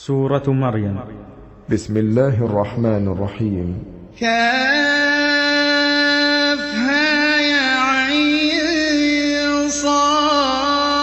سورة مريم. بسم الله الرحمن الرحيم. كافها يا عين صاد.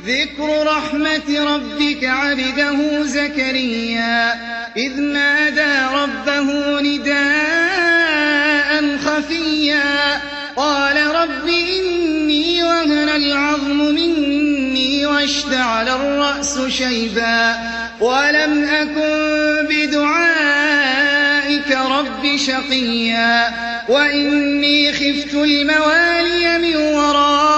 ذكر رحمة ربك عبده زكريا إذ نادى ربه نداء خفيا قال رب إني وهن العظم مني واشتعل الرأس شيبا ولم أكن بدعائك رب شقيا وإني خفت الموالي من ورائي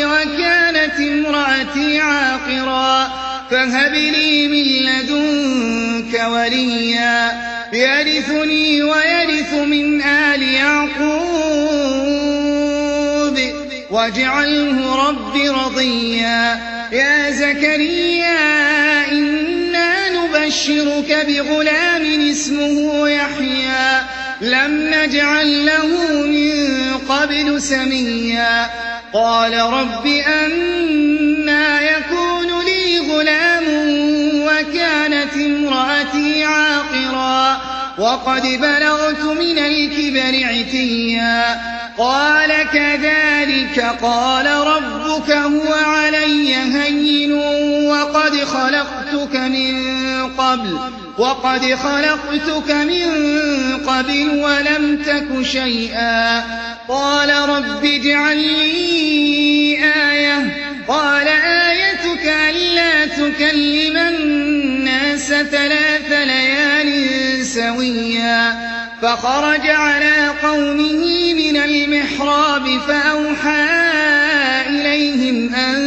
وكانت امرأتي عاقرا فهب لي من لدنك وليا يرثني ويرث من آل يعقوب واجعله رب رضيا. يا زكريا إنا نبشرك بغلام اسمه يحيى لم نجعل له من قبل سميا قال رب أنى يكون لي غلام وكانت امرأتي عاقرا وقد بلغت من الكبر عتيا قال كذلك قال ربك هو علي هين وقد خلقتك من قبل ولم تك شيئا قال رب اجعل لي آية قال آيتك ألا تكلم الناس 3 ليال سويا فخرج على قومه من المحراب فأوحى إليهم أن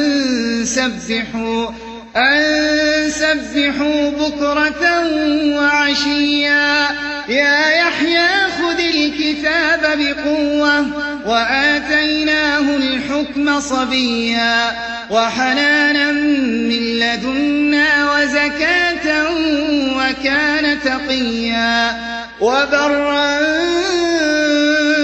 سبحوا بكرة وعشيا يا يحيى خذ الكتاب بقوة وآتيناه الحكم صبيا وحنانا من لدنا وزكاة وكان تقيا وبرا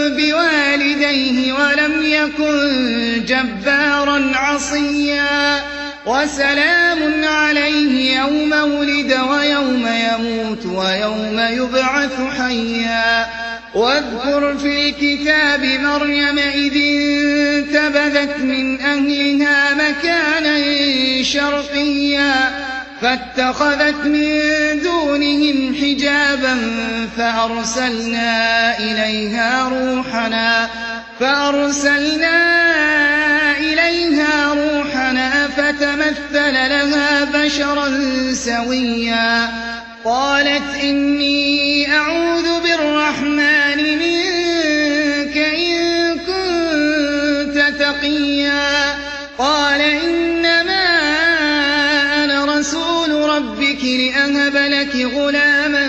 بوالديه ولم يكن جبارا عصيا وسلام عليه يوم ولد ويوم يموت ويوم يبعث حيا واذكر في الكتاب مريم إذ انتبذت من أهلها مكانا شرقيا فاتخذت من دونهم حجابا فأرسلنا إليها روحنا فتمثل لها بشرا سويا قالت إني أعوذ بالرحمن منك إن كنت تقيا قال إنما أنا رسول ربك لأهب لك غلاما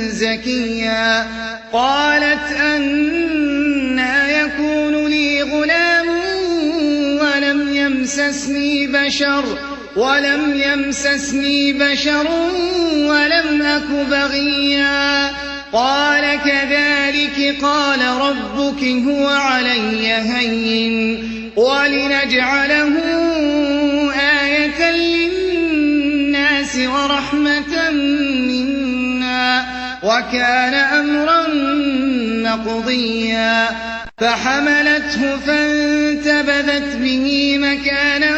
زكيا قالت أنى يكون لي غلام ولم يمسسني بشر ولم أك بغيا قال كذلك قال ربك هو علي هين ولنجعله آية للناس ورحمة منا وكان أمرا مقضيا فحملته فانتبذت به مكانا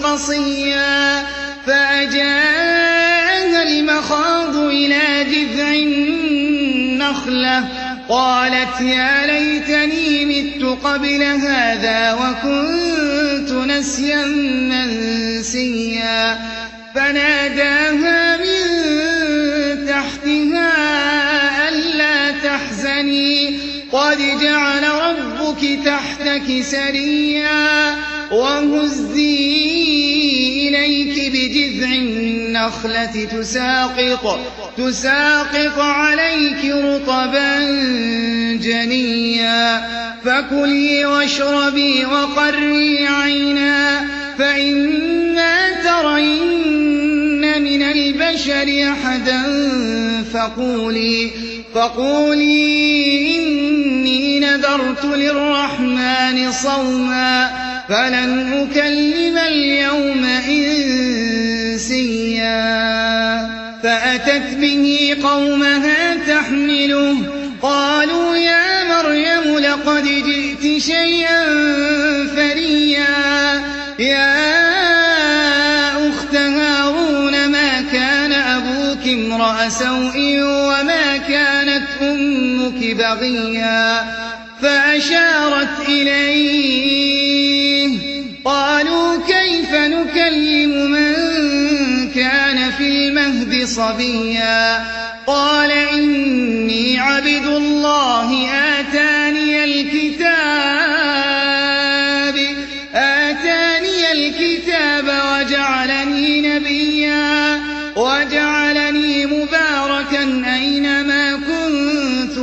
قصيا فأجاءها المخاض إلى جذع النخلة قالت يا ليتني مت قبل هذا وكنت نسيا منسيا فناداها من تحتها ألا تحزني قد جعل ربك تحتك سريا وهزي إليك بجذع النخلة تساقط عليك رطبا جنيا فكلي واشربي وقري عينا فإما ترين من البشر أحدا فقولي إني نذرت للرحمن صوما فلن أكلم اليوم إنسيا إنسيا فأتت به قومها تحمله قالوا يا مريم لقد جئت شيئا فريا يا أخت هارون ما كان أبوك امرأ سوء وما كانت أمك بغيا فأشارت إليه قالوا كيف نكلم من كان في المهد صبيا قال إني عبد الله آتاني الكتاب وجعلني نبيا وجعلني مباركا أينما كنت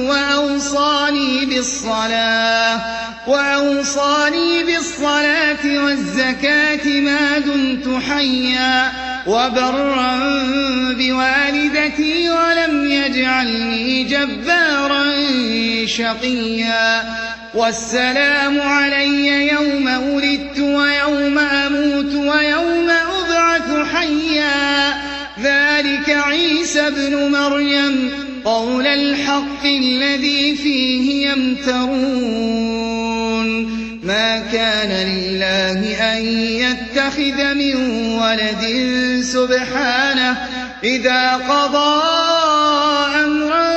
وأوصاني بالصلاة والزكاة ما دمت حيا وبرا بوالدتي ولم يجعلني جبارا شقيا والسلام علي يوم ولدت ويوم أموت ويوم أبعث حيا ذلك عيسى ابن مريم قول الحق الذي فيه يمترون ما كان لله أن يتخذ من ولد سبحانه إذا قضى أمرا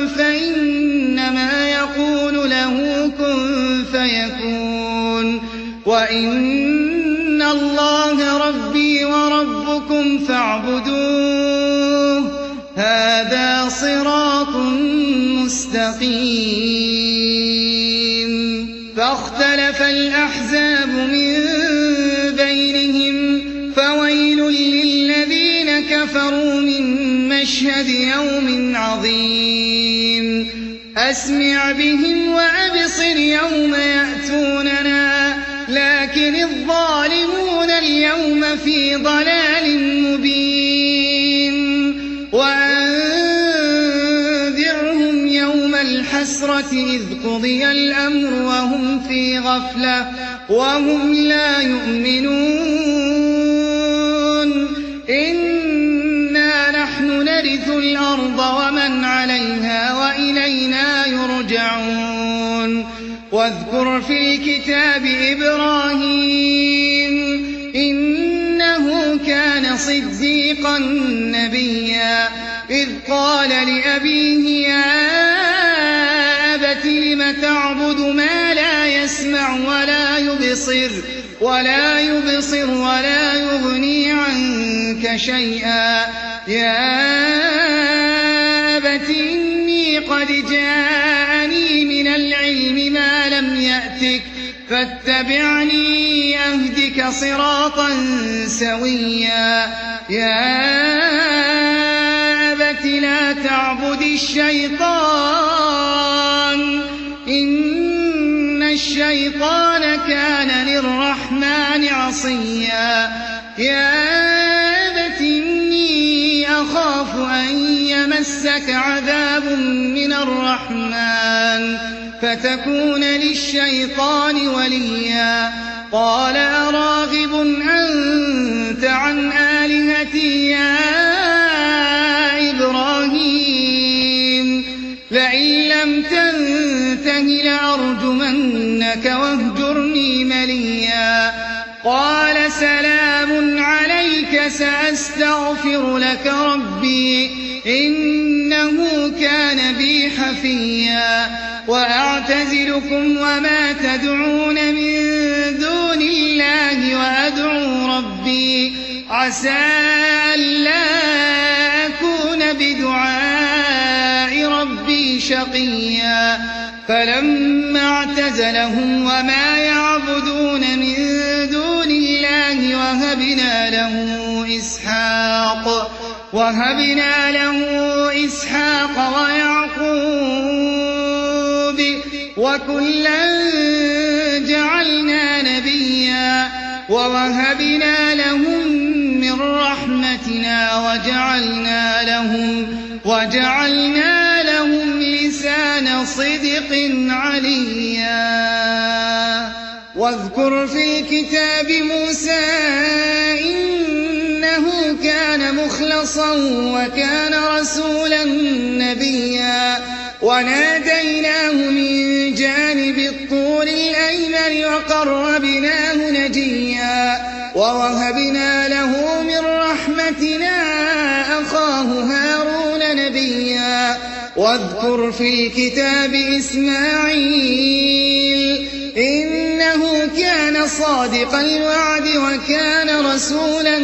فإنما يقول له كن فيكون وإن الله ربي وربكم فاعبدوه هذا صراط مستقيم فاختلف الأحزاب من بينهم فويل للذين كفروا من مشهد يوم عظيم أسمع بهم وأبصر يوم يأتوننا لكن الظالمون اليوم في ضلال مبين وأنذرهم يوم الحسرة إذ قضي الأمر وهم في غفلة وهم لا يؤمنون إنا نحن نرث الأرض ومن عليها وإلينا يرجعون واذكر في الكتاب إبراهيم إنه كان صديقا نبيا إذ قال لأبيه يا أبت لم تعبد ما لا يسمع ولا يبصر ولا يغني عنك شيئا يا أبت إني قد جاءني من العلم ما لم يأتك فاتبعني أهدك صراطا سويا يا أبت لا تعبد الشيطان إن الشيطان كان للرحمن عصيا يا أبت إني أخاف أن يمسك عذاب من الرحمن فتكون للشيطان وليا قال أراغب أنت عن آلهتي يا إبراهيم لئن لم تنته لأرجمنك واهجرني مليا قال سلام عليك سأستغفر لك ربي إنه كان بي حفيا وأعتزلكم وما تدعون من دون الله وأدعو ربي عسى ألا أكون بدعاء ربي شقيا فلما اعتزلهم وما يعبدون من دون الله وهبنا له إسحاق ويعقوب وكلا جعلنا نبيا ووهبنا لهم من رحمتنا وجعلنا لهم لسان صدق عليا واذكر في الكتاب موسى إنه مخلصا وكان رسولا نبيا وناديناه من جانب الطور الأيمن وقربناه نجيا ووهبنا له من رحمتنا أخاه هارون نبيا واذكر في الكتاب إسماعيل إنه كان صادق الوعد وكان رسولا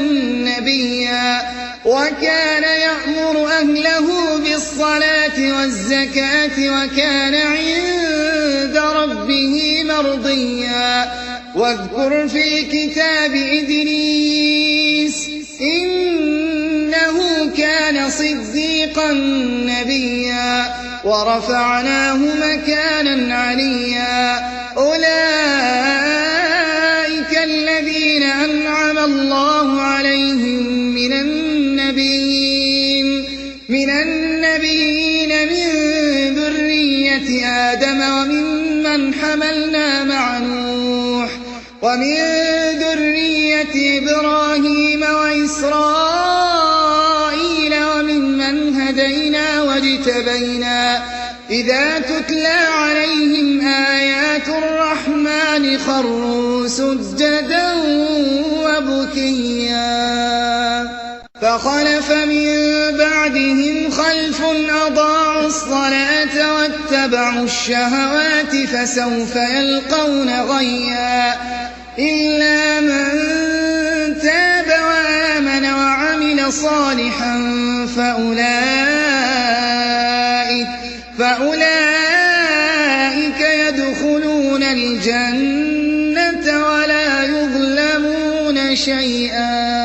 نبيا وكان يأمر أهله بالصلاة والزكاة وكان عند ربه مرضيا واذكر في الكتاب إدريس إنه كان صديقا نبيا ورفعناه مكانا عليا أولئك الذين أنعم الله عليهم من النبيين من ذرية آدم وممن حملنا مع نوح ومن ذرية إبراهيم وإسرائيل وممن هدينا واجتبينا إذا تتلى عليهم آيات الرحمن خروا سجدا وبكيا فخلف من بعدهم خلف أضاعوا الصلاة واتبعوا الشهوات فسوف يلقون غيا إلا من تاب وآمن وعمل صالحا فأولئك يدخلون الجنة ولا يظلمون شيئا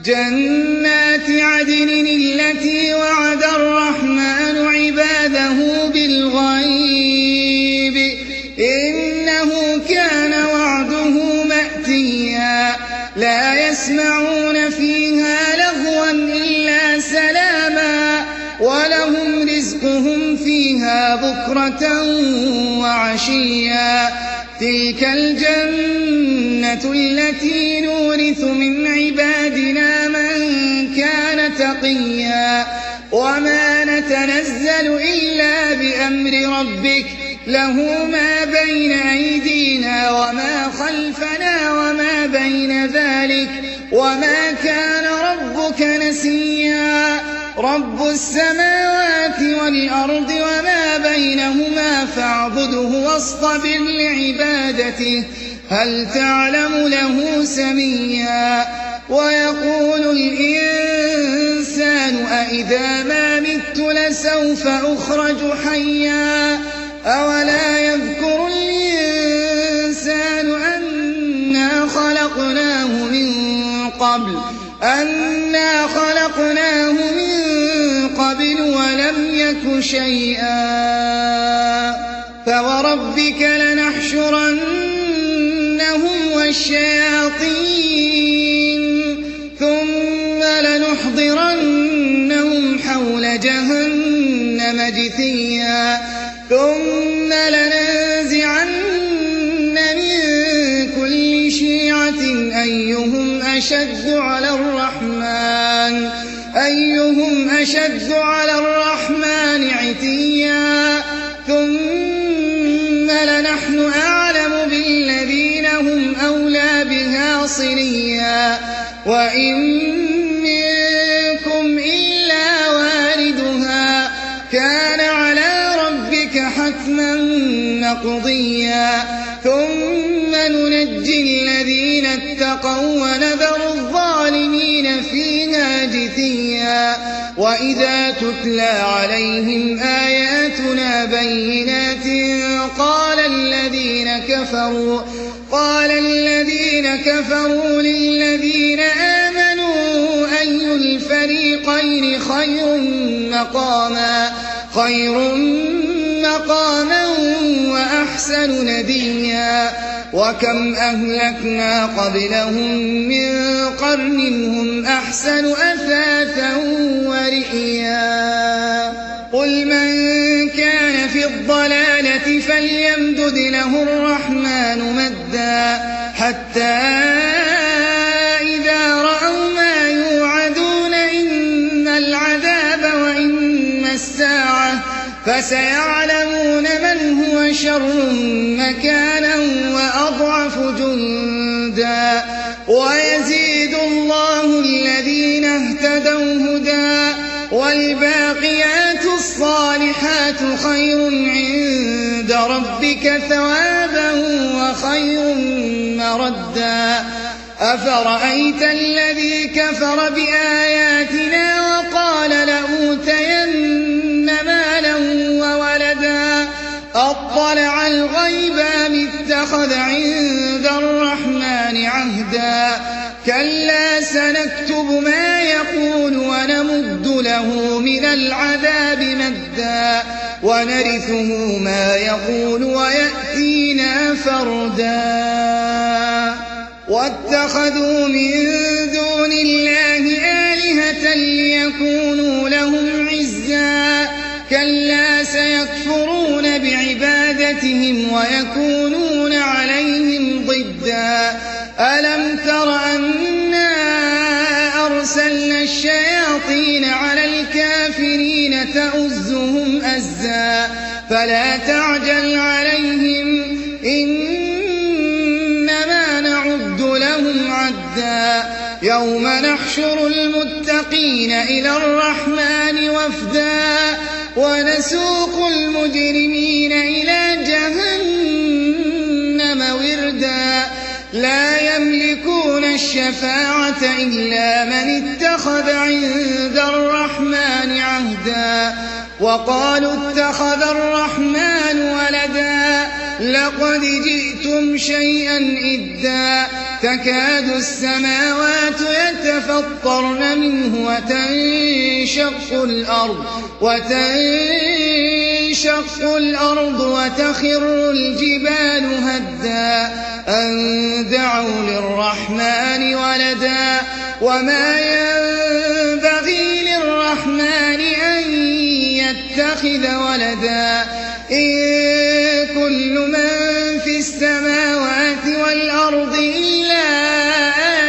جنات عدن التي وعد الرحمن عباده بالغيب إنه كان وعده مأتيا لا يسمعون فيها لغوا إلا سلاما ولهم رزقهم فيها بكرة وعشيا تلك الجنة التي نورث من عبادنا من كان تقيا وما نتنزل إلا بأمر ربك له ما بين أيدينا وما خلفنا وما بين ذلك وما كان ربك نسيا رب السماوات والأرض وما بينهما فاعبده واصطبر لعبادته هل تعلم له سميا ويقول الإنسان أإذا ما مت لسوف أخرج حيا أولا يذكر الإنسان أنا خلقناه من قبل ولم يك شيئا فوربك لنحشرنهم والشياطين ثم لنحضرنهم حول جهنم جثيا ثم لننزعن من كل شيعة أيهم أشد على الرحمن عتيا ثم لنحن أعلم بالذين هم أولى بها صليا وإن منكم إلا واردها كان على ربك حتما مقضيا ثم ننجي الذين اتقوا ونذر الظالمين فيها جثيا وإذا تتلى عليهم آياتنا بينات قال الذين كفروا للذين آمنوا أي الفريقين خير مقاما وأحسن نديا وكم أهلكنا قبلهم من قرن هم أحسن أثاثا ورئيا قل من كان في الضلالة فليمدد له الرحمن مدا حتى إذا رأوا ما يوعدون فسيعلمون من هو شر مكانا وأضعف جندا ويزيد الله الذين اهتدوا هدى والباقيات الصالحات خير عند ربك ثوابا وخير مردا أفرأيت الذي كفر بآياتنا وقال لأوتين مالا وولدا أطلع الغيب أم اتخذ عند الرحمن عهدا كلا سنكتب ما يقول ونمد له من العذاب مدا ونرثه ما يقول ويأتينا فردا واتخذوا من دون الله آلهة ليكونوا لهم عزا كلا سيكفرون بعبادتهم ويكونون عليهم ضدا ألم تر أنا أرسلنا الشياطين على الكافرين تؤزهم أزا فلا تعجل عليهم إنما نعد لهم عدا يوم نحشر المتقين إلى الرحمن وفدا ونسوق المجرمين إلى جهنم وردا لا يملكون الشفاعة إلا من اتخذ عند الرحمن عهدا وقالوا اتخذ الرحمن ولدا لقد جئتم شيئا إدا تكاد السماوات يتفطرن منه وتنشق الأرض وتخر الجبال هدا أن دعوا للرحمن ولدا وما ينبغي للرحمن أن يتخذ ولدا إن كل من في السماوات والأرض إلا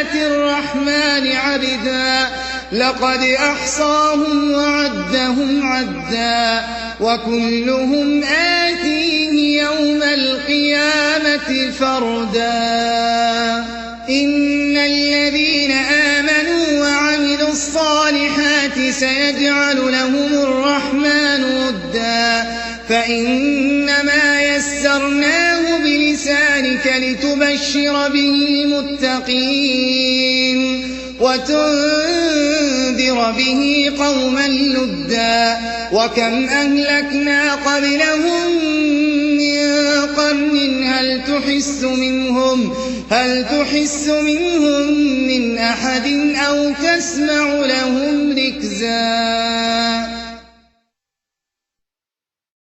آتي الرحمن عبدا لقد أحصاهم وعدهم عدا وكلهم آتيه يوم القيامة فردا إن الذين آمنوا وعملوا الصالحات سيجعل لهم الرحمن ودا فإنما يسرناه بلسانك لتبشر به المتقين وتنذر به قوما لدا وكم أهلكنا قبلهم من قرن هل تحس منهم من أحد أو تسمع لهم ركزا